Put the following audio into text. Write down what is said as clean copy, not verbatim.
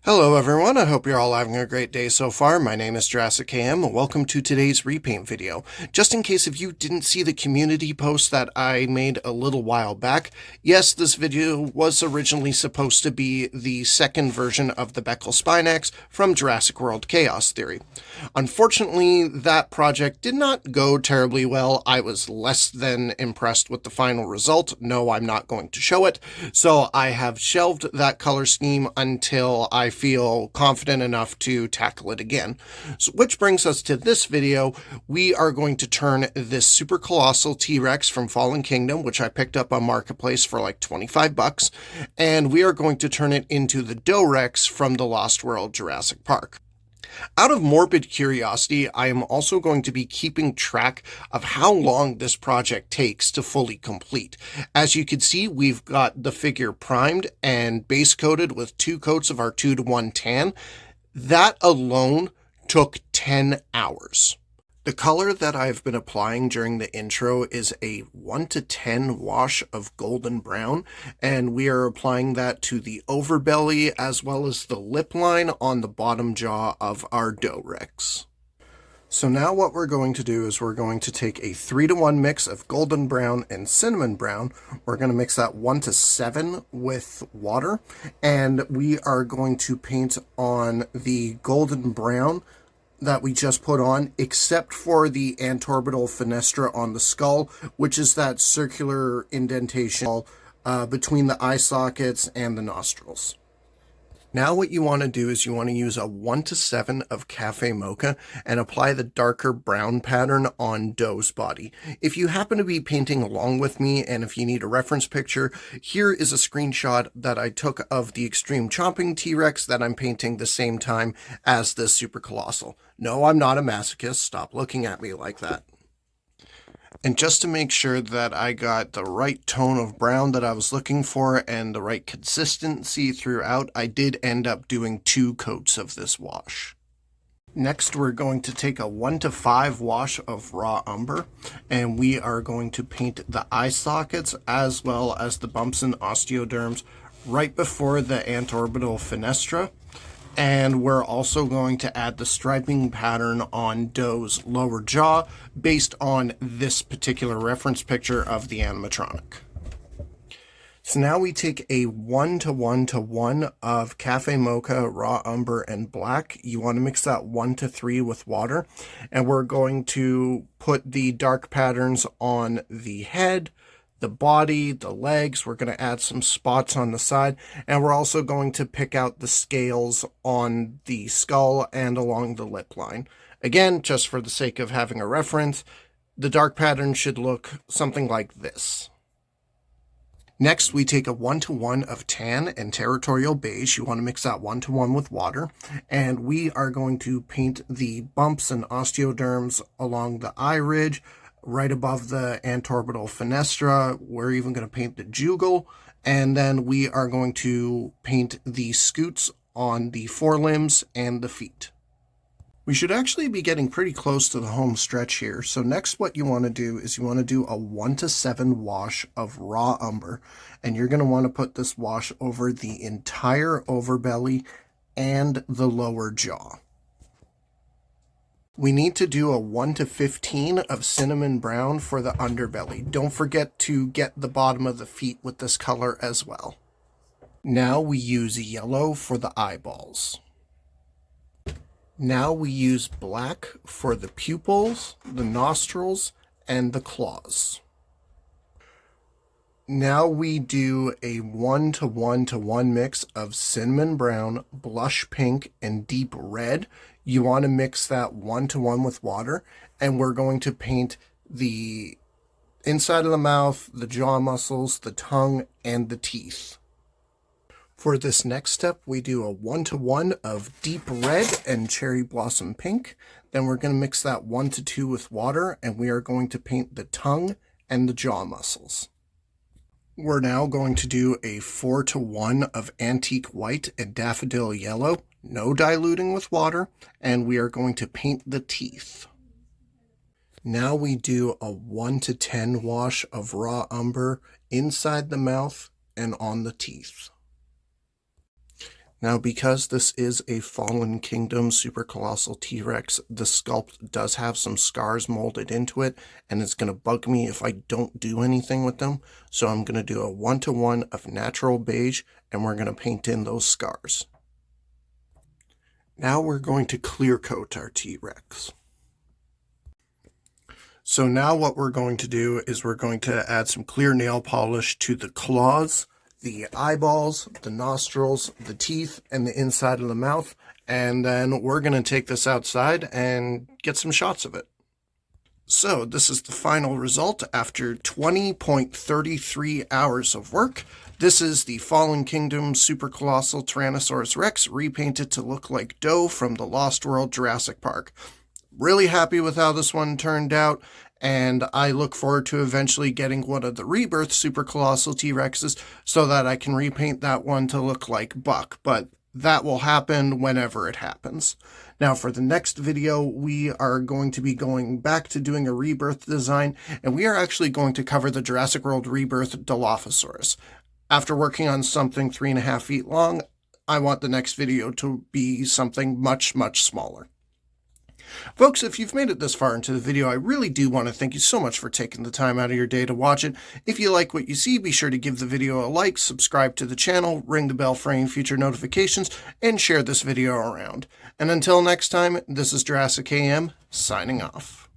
Hello everyone, I hope you're all having a great day so far. My name is Jurassic KM, and welcome to today's Repaint video. Just in case if you didn't see the community post that I made a little while back, yes, this video was originally supposed to be the second version of the Becklespinax from Jurassic World Chaos Theory. Unfortunately, that project did not go terribly well. I was less than impressed with the final result. No, I'm not going to show it. So I have shelved that color scheme until I feel confident enough to tackle it again. So, which brings us to this video. We are going to turn this super colossal T-Rex from Fallen Kingdom, which I picked up on Marketplace for like 25 bucks, and we are going to turn it into the Dorex from the Lost World Jurassic Park. Out of morbid curiosity, I am also going to be keeping track of how long this project takes to fully complete. As you can see, we've got the figure primed and base coated with 2 coats of our 2-to-1 tan. That alone took 10 hours. The color that I've been applying during the intro is a 1-to-10 wash of golden brown, and we are applying that to the overbelly as well as the lip line on the bottom jaw of our Dorex. So now what we're going to do is we're going to take a 3-to-1 mix of golden brown and cinnamon brown. We're going to mix that 1-to-7 with water, and we are going to paint on the golden brown that we just put on, except for the antorbital fenestra on the skull, which is that circular indentation between the eye sockets and the nostrils. Now what you want to do is you want to use a 1-to-7 of Cafe Mocha and apply the darker brown pattern on Doe's body. If you happen to be painting along with me and if you need a reference picture, here is a screenshot that I took of the Extreme Chomping T-Rex that I'm painting the same time as this Super Colossal. No, I'm not a masochist. Stop looking at me like that. And just to make sure that I got the right tone of brown that I was looking for and the right consistency throughout, I did end up doing 2 coats of this wash. Next, we're going to take a 1-to-5 wash of raw umber, and we are going to paint the eye sockets as well as the bumps and osteoderms right before the antorbital fenestra. And we're also going to add the striping pattern on Doe's lower jaw based on this particular reference picture of the animatronic. So now we take a 1-to-1-to-1 of Cafe Mocha, raw umber, and black. You want to mix that 1-to-3 with water. And we're going to put the dark patterns on the head, the body, the legs. We're going to add some spots on the side, and we're also going to pick out the scales on the skull and along the lip line. Again, just for the sake of having a reference, the dark pattern should look something like this. Next, we take a 1-to-1 of tan and territorial beige. You want to mix that 1-to-1 with water, and we are going to paint the bumps and osteoderms along the eye ridge, right above the antorbital fenestra. We're even going to paint the jugal, and then we are going to paint the scoots on the forelimbs and the feet. We should actually be getting pretty close to the home stretch here. So next what you want to do is you want to do a 1-to-7 wash of raw umber, and you're going to want to put this wash over the entire overbelly and the lower jaw. We need to do a 1-to-15 of cinnamon brown for the underbelly. Don't forget to get the bottom of the feet with this color as well. Now we use yellow for the eyeballs. Now we use black for the pupils, the nostrils, and the claws. Now we do a 1-to-1-to-1 mix of cinnamon brown, blush pink, and deep red. You want to mix that 1-to-1 with water, and we're going to paint the inside of the mouth, the jaw muscles, the tongue, and the teeth. For this next step, we do a 1-to-1 of deep red and cherry blossom pink. Then we're going to mix that 1-to-2 with water, and we are going to paint the tongue and the jaw muscles. We're now going to do a 4-to-1 of antique white and daffodil yellow, no diluting with water, and we are going to paint the teeth. Now we do a 1-to-10 wash of raw umber inside the mouth and on the teeth. Now, because this is a Fallen Kingdom Super Colossal T-Rex, the sculpt does have some scars molded into it, and it's going to bug me if I don't do anything with them. So I'm going to do a 1-to-1 of natural beige, and we're going to paint in those scars. Now we're going to clear coat our T-Rex. So now what we're going to do is we're going to add some clear nail polish to the claws, the eyeballs, the nostrils, the teeth, and the inside of the mouth. And then we're going to take this outside and get some shots of it. So this is the final result after 20.33 hours of work. This is the Fallen Kingdom Super Colossal Tyrannosaurus Rex repainted to look like Doe from the Lost World Jurassic Park. Really happy with how this one turned out, and I look forward to eventually getting one of the Rebirth Super Colossal T-Rexes so that I can repaint that one to look like Buck, but that will happen whenever it happens. Now for the next video, we are going to be going back to doing a Rebirth design, and we are actually going to cover the Jurassic World Rebirth Dilophosaurus. After working on something 3.5 feet long, I want the next video to be something much, much smaller. Folks, if you've made it this far into the video, I really do want to thank you so much for taking the time out of your day to watch it. If you like what you see, be sure to give the video a like, subscribe to the channel, ring the bell for any future notifications, and share this video around. And until next time, this is Jurassic AM, signing off.